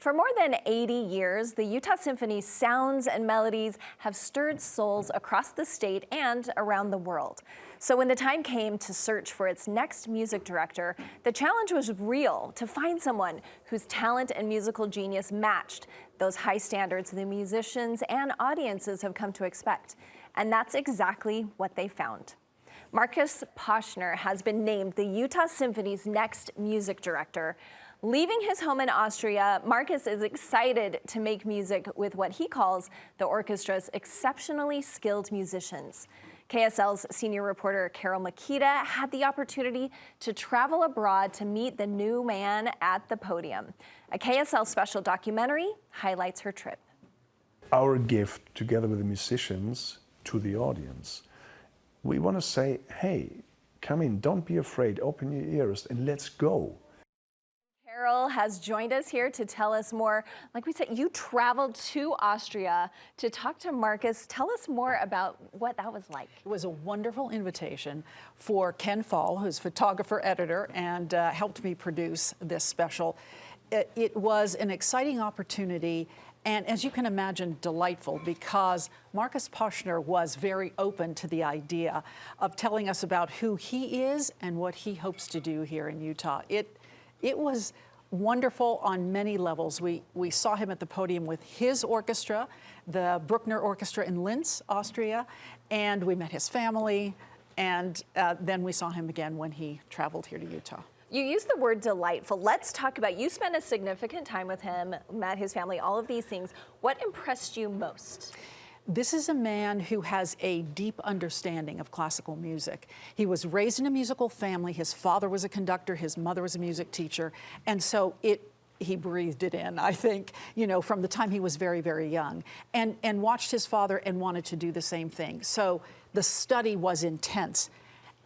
For more than 80 years, the Utah Symphony's sounds and melodies have stirred souls across the state and around the world. So when the time came to search for its next music director, the challenge was real to find someone whose talent and musical genius matched those high standards the musicians and audiences have come to expect. And that's exactly what they found. Marcus Poschner has been named the Utah Symphony's next music director. Leaving his home in Austria, Marcus is excited to make music with what he calls the orchestra's exceptionally skilled musicians. KSL's senior reporter Carole Mikita had the opportunity to travel abroad to meet the new man at the podium. A KSL special documentary highlights her trip. Our gift, together with the musicians, to the audience. We want to say, hey, come in, don't be afraid, open your ears and let's go. Carole has joined us here to tell us more. Like we said, you traveled to Austria to talk to Marcus. Tell us more about what that was like. It was a wonderful invitation for Ken Fall, who's photographer, editor, and helped me produce this special. It was an exciting opportunity, and as you can imagine, delightful, because Marcus Poschner was very open to the idea of telling us about who he is and what he hopes to do here in Utah. It was wonderful on many levels. We saw him at the podium with his orchestra, the Bruckner Orchestra in Linz, Austria, and we met his family, and then we saw him again when he traveled here to Utah. You used the word delightful. Let's talk about, you spent a significant time with him, met his family, all of these things. What impressed you most? This is a man who has a deep understanding of classical music. He was raised in a musical family. His father was a conductor, his mother was a music teacher, and so he breathed it in, I think, from the time he was very, very young, and watched his father and wanted to do the same thing. So the study was intense.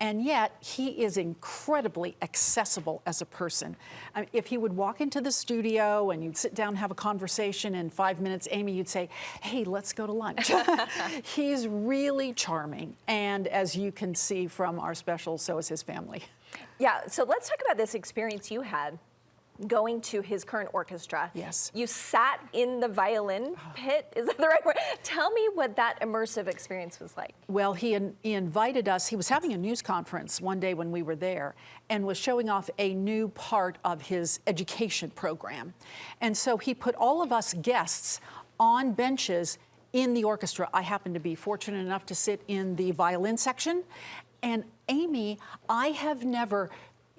And yet, he is incredibly accessible as a person. I mean, if he would walk into the studio and you'd sit down and have a conversation in 5 minutes, Amy, you'd say, hey, let's go to lunch. He's really charming. And as you can see from our special, so is his family. Yeah, so let's talk about this experience you had going to his current orchestra. Yes. You sat in the violin pit, is that the right word? Tell me what that immersive experience was like. Well, he invited us, he was having a news conference one day when we were there and was showing off a new part of his education program. And so he put all of us guests on benches in the orchestra. I happened to be fortunate enough to sit in the violin section. And Amy, I have never,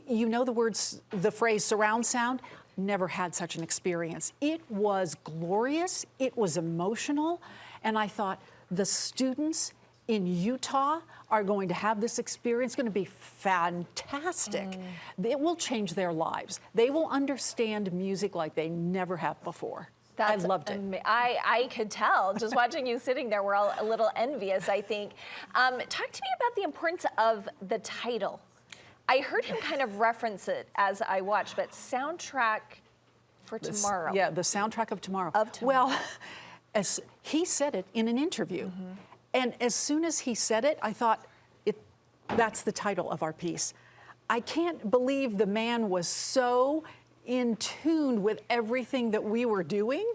you know the phrase surround sound? Never had such an experience. It was glorious, it was emotional, and I thought the students in Utah are going to have this experience. It's going to be fantastic. It will change their lives. They will understand music like they never have before. I loved it. I could tell, just watching you sitting there, we're all a little envious, I think. Talk to me about the importance of the title. I heard him kind of reference it as I watched, but soundtrack for tomorrow. Yeah, the soundtrack of tomorrow. Well, as he said it in an interview. And as soon as he said it, I thought, that's the title of our piece. I can't believe the man was so in tune with everything that we were doing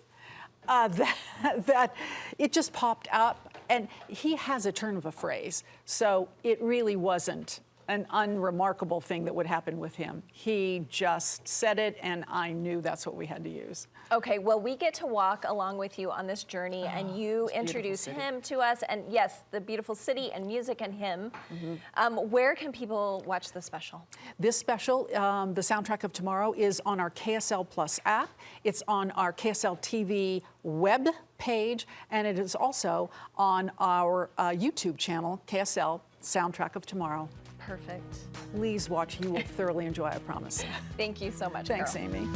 that it just popped up. And he has a turn of a phrase, so it really wasn't an unremarkable thing that would happen with him. He just said it, and I knew that's what we had to use. Okay, well, we get to walk along with you on this journey, and you introduce him to us, and yes, the beautiful city and music and him. Where can people watch the special? This special, the soundtrack of tomorrow, is on our KSL Plus app. It's on our KSL TV web page, and it is also on our YouTube channel, KSL Soundtrack of Tomorrow. Perfect. Please watch. You will thoroughly enjoy, I promise. Thank you so much, Thanks, Carole. Amy.